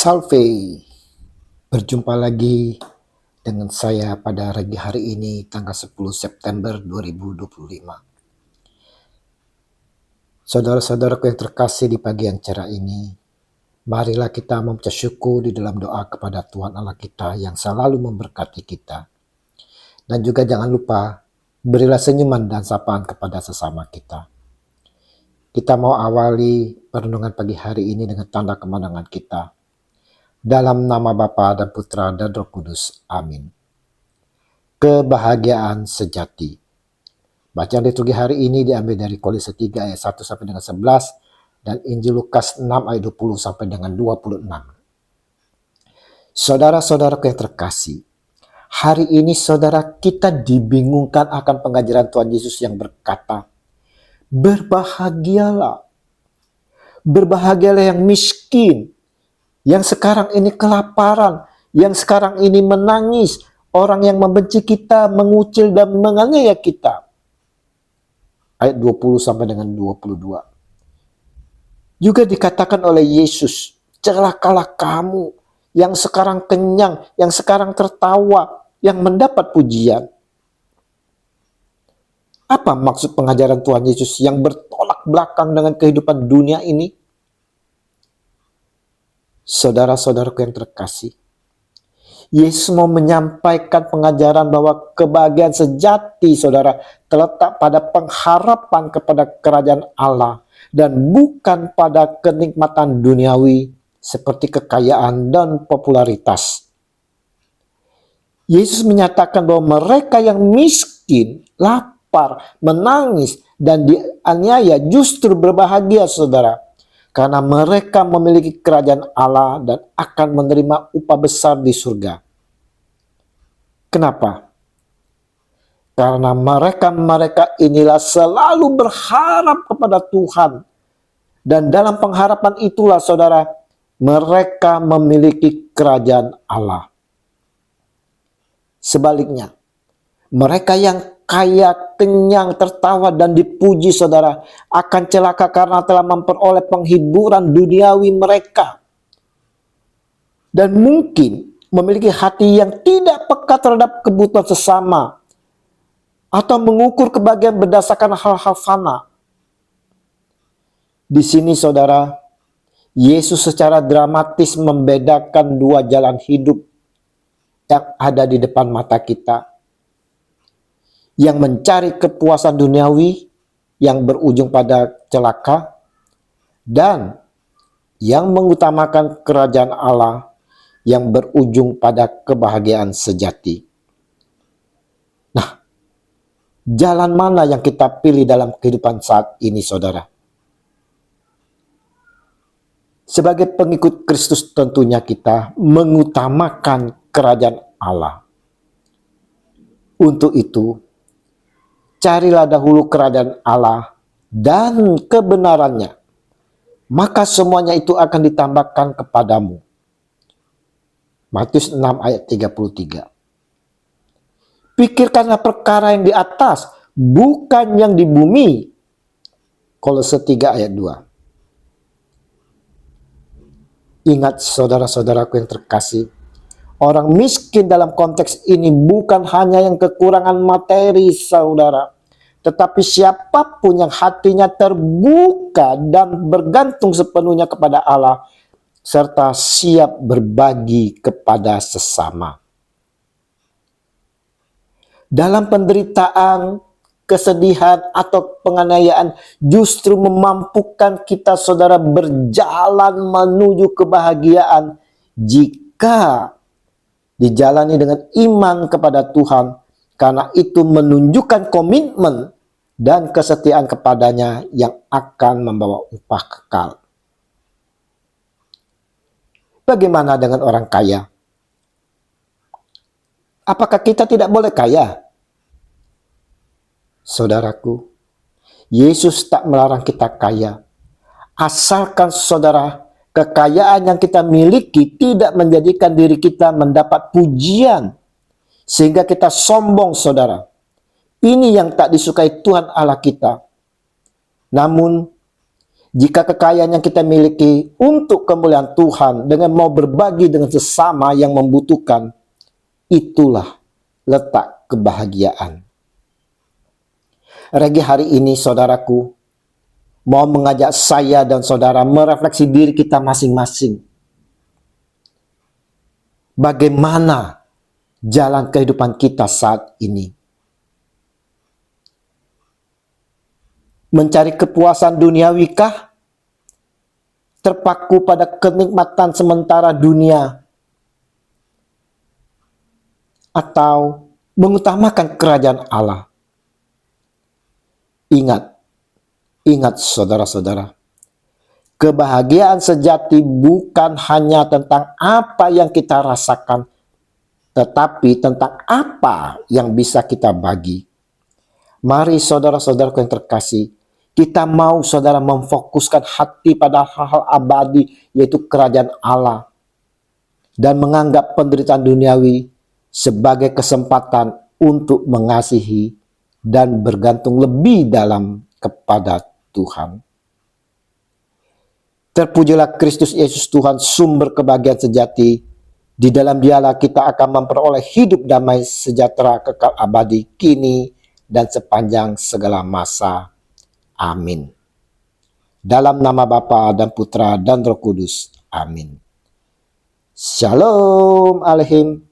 Salve, berjumpa lagi dengan saya pada hari ini tanggal 10 September 2025. Saudara-saudaraku yang terkasih, di pagi yang cerah ini, marilah kita memecah syukur di dalam doa kepada Tuhan Allah kita yang selalu memberkati kita. Dan juga jangan lupa, berilah senyuman dan sapaan kepada sesama kita. Kita mau awali perenungan pagi hari ini dengan tanda kemenangan kita. Dalam nama Bapa dan Putra dan Roh Kudus. Amin. Kebahagiaan sejati. Bacaan liturgi hari ini diambil dari Kolose 3 ayat 1 sampai dengan 11 dan Injil Lukas 6 ayat 20 sampai dengan 26. Saudara-saudaraku yang terkasih, hari ini saudara kita dibingungkan akan pengajaran Tuhan Yesus yang berkata, berbahagialah. Berbahagialah yang miskin, yang sekarang ini kelaparan, yang sekarang ini menangis, orang yang membenci kita, mengucil dan menganiaya kita. Ayat 20 sampai dengan 22. Juga dikatakan oleh Yesus, celakalah kamu yang sekarang kenyang, yang sekarang tertawa, yang mendapat pujian. Apa maksud pengajaran Tuhan Yesus yang bertolak belakang dengan kehidupan dunia ini? Saudara-saudaraku yang terkasih, Yesus mau menyampaikan pengajaran bahwa kebahagiaan sejati saudara terletak pada pengharapan kepada kerajaan Allah dan bukan pada kenikmatan duniawi seperti kekayaan dan popularitas. Yesus menyatakan bahwa mereka yang miskin, lapar, menangis, dan dianiaya justru berbahagia saudara. Karena mereka memiliki kerajaan Allah dan akan menerima upah besar di surga. Kenapa? Karena mereka inilah selalu berharap kepada Tuhan. Dan dalam pengharapan itulah saudara, mereka memiliki kerajaan Allah. Sebaliknya, mereka yang kaya, kenyang, tertawa, dan dipuji saudara akan celaka karena telah memperoleh penghiburan duniawi mereka. Dan mungkin memiliki hati yang tidak peka terhadap kebutuhan sesama atau mengukur kebahagiaan berdasarkan hal-hal fana. Di sini saudara, Yesus secara dramatis membedakan dua jalan hidup yang ada di depan mata kita. Yang mencari kepuasan duniawi yang berujung pada celaka, dan yang mengutamakan kerajaan Allah yang berujung pada kebahagiaan sejati. Nah, jalan mana yang kita pilih dalam kehidupan saat ini saudara? Sebagai pengikut Kristus tentunya kita mengutamakan kerajaan Allah. Untuk itu, carilah dahulu kerajaan Allah dan kebenarannya, maka semuanya itu akan ditambahkan kepadamu. Matius 6 ayat 33. Pikirkanlah perkara yang di atas, bukan yang di bumi. Kolose 3 ayat 2. Ingat saudara-saudaraku yang terkasih, orang miskin dalam konteks ini bukan hanya yang kekurangan materi saudara, tetapi siapapun yang hatinya terbuka dan bergantung sepenuhnya kepada Allah, serta siap berbagi kepada sesama. Dalam penderitaan, kesedihan, atau penganiayaan justru memampukan kita saudara berjalan menuju kebahagiaan jika dijalani dengan iman kepada Tuhan, karena itu menunjukkan komitmen dan kesetiaan kepadanya yang akan membawa upah kekal. Bagaimana dengan orang kaya? Apakah kita tidak boleh kaya? Saudaraku, Yesus tak melarang kita kaya, asalkan saudara kekayaan yang kita miliki tidak menjadikan diri kita mendapat pujian sehingga kita sombong saudara. Ini yang tak disukai Tuhan Allah kita. Namun Jika kekayaan yang kita miliki untuk kemuliaan Tuhan dengan mau berbagi dengan sesama yang membutuhkan, itulah letak kebahagiaan. Regi hari ini saudaraku mau mengajak saya dan saudara merefleksi diri kita masing-masing. Bagaimana jalan kehidupan kita saat ini? Mencari kepuasan duniawikah? Terpaku pada kenikmatan sementara dunia? Atau mengutamakan kerajaan Allah? Ingat saudara-saudara, kebahagiaan sejati bukan hanya tentang apa yang kita rasakan, tetapi tentang apa yang bisa kita bagi. Mari saudara-saudaraku yang terkasih, kita mau saudara memfokuskan hati pada hal-hal abadi, yaitu kerajaan Allah, dan menganggap penderitaan duniawi sebagai kesempatan untuk mengasihi dan bergantung lebih dalam kepada Tuhan. Terpujilah Kristus Yesus Tuhan, sumber kebahagiaan sejati. Di dalam Dialah kita akan memperoleh hidup damai sejahtera kekal abadi kini dan sepanjang segala masa. Amin. Dalam nama Bapa dan Putra dan Roh Kudus. Amin. Shalom Aleichem.